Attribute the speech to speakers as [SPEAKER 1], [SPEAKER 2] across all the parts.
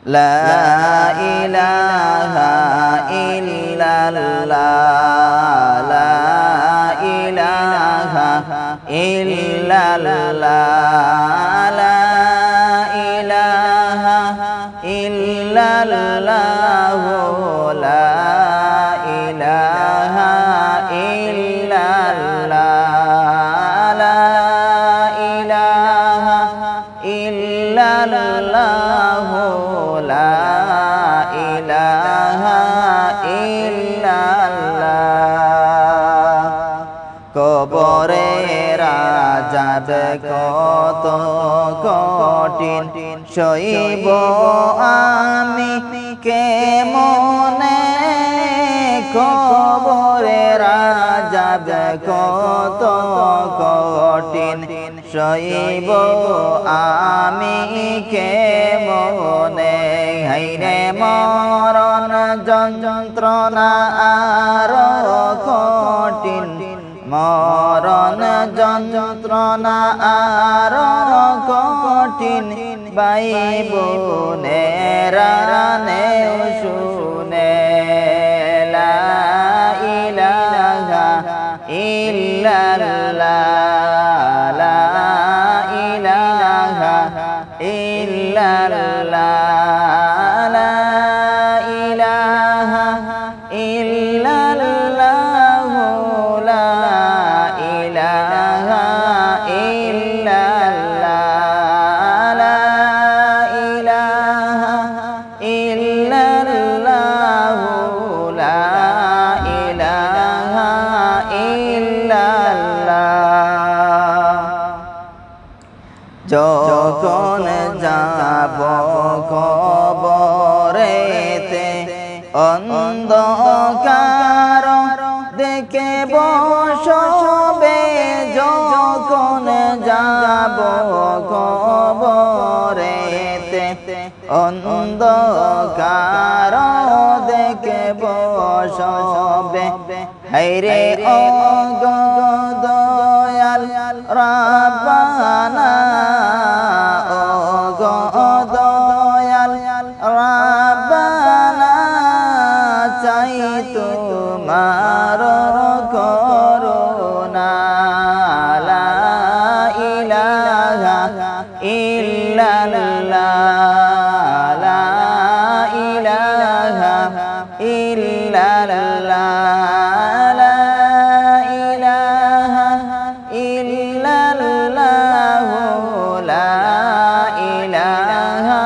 [SPEAKER 1] লা ইলাহা ইল্লাল্লাহ লা ইলাহা ইল্লাল্লাহ লা ইলাহা ইল্লাল্লাহ লা ইলাহা ইল্লাল্লাহ লা ইলাহা ইল্লাল্লাহ লা ইলাহা ইল্লাল্লাহ কবরের আযাব কত কঠিন সইব আমি কেমনে কবরের আযাব কত কঠিন সইব আমি কেমনে হায়রে মরণ যন্ত্রণা আরো কঠিন মরণ যন্ত্রণা আরো কঠিন ভাই বোনেরা নেও শুনে লা ইলাহা ইল্লাল্লাহ লা ইলাহা ইল্লাল্লাহ লা ইলাহা ইল্লাল্লাহ লা ইলাহা ইল্লাল্লাহ লা ইলাহা ইল্লাল্লাহ লা ইলাহা ইল্লাল্লাহ যখন যাব কবরেতে অন্ধকার দেখে বসবে যখন যাব কবরেতে অন্ধকার দেখে বসবে হায়রে ও দয়াল রাব্বানা ও দয়াল রাব্বানা চাই তোমার করুণা লা ইলাহা ইল্লাল্লাহ লা ইলাহা ইল্লাল্লাহ লা ইলাহা ইল্লাল্লাহ লা ইলাহা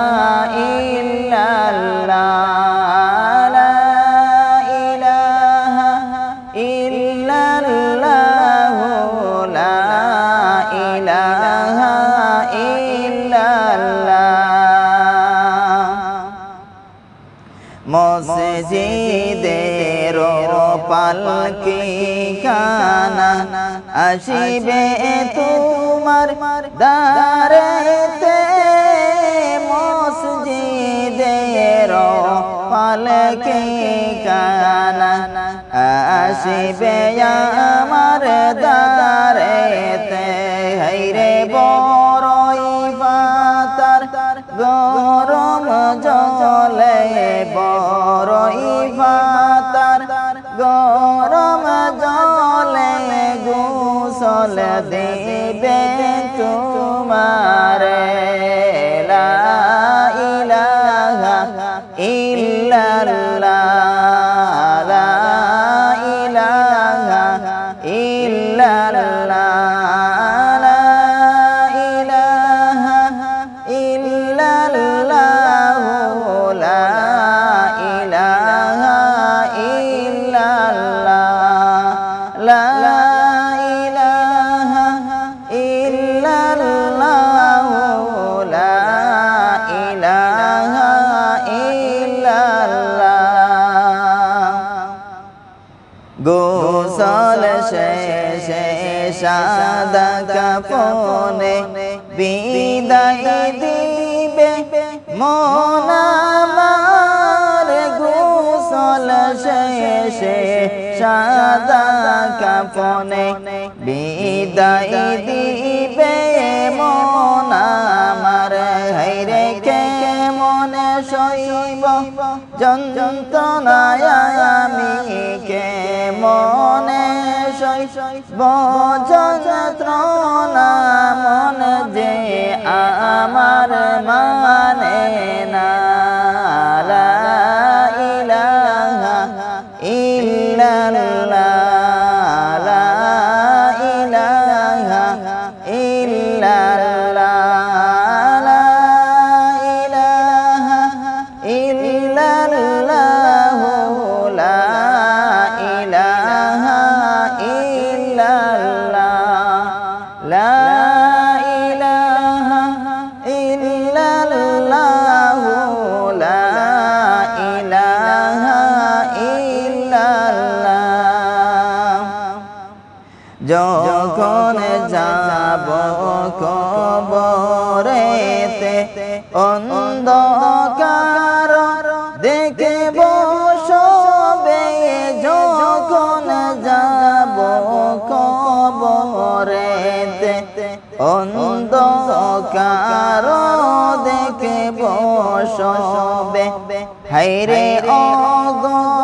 [SPEAKER 1] ইল্লাল্লাহ লা ইলাহা ইল্লাল্লাহ লা ইলাহা ইল্লাল্লাহ মসজিদের পালকি খানা আসিবে তোমার দারেতে মসজিদের পালকি খানা আসিবে আমার দারেতে হায়রে বড়ই পাতার গরম জলে বড়ই পাতার গরম জলে গোসল দেবে তোমারে লা ইলাহা ইল্লাল্লাহ লা ইলাহা ইল্লাল্লাহ লা ইলাহা ইল্লাল্লাহ লা ইলাহা ইল্লাল্লাহ লা ইলাহা ইল্লাল্লাহ লা ইলাহা ইল্লাল্লাহ গোসল শেষে সাদা কাফনে বিদায় দিবে মন আমার গোসল শেষে সাদা কাফনে বিদায় দিবে মন আমার হায়রে কেমন সইব যন্ত্রণায় আমি কেমনে সইব যন্ত্রণা মন যে আমার মানে না লা ইলাহা ইল্লাল্লাহ লা ইলাহা ইল্লাল্লাহ লা ইলাহা ইল্লাল্লাহ লা ইলাহা ইল্লাল্লাহ লা ইলাহা ইল্লাল্লাহ লা ইলাহা ইল্লাল্লাহ যখন যাব কবরেতে অন্ধকার দেখব সবে যখন যাব কবরেতে অন্ধকার দেখব সবে হায়রে অগো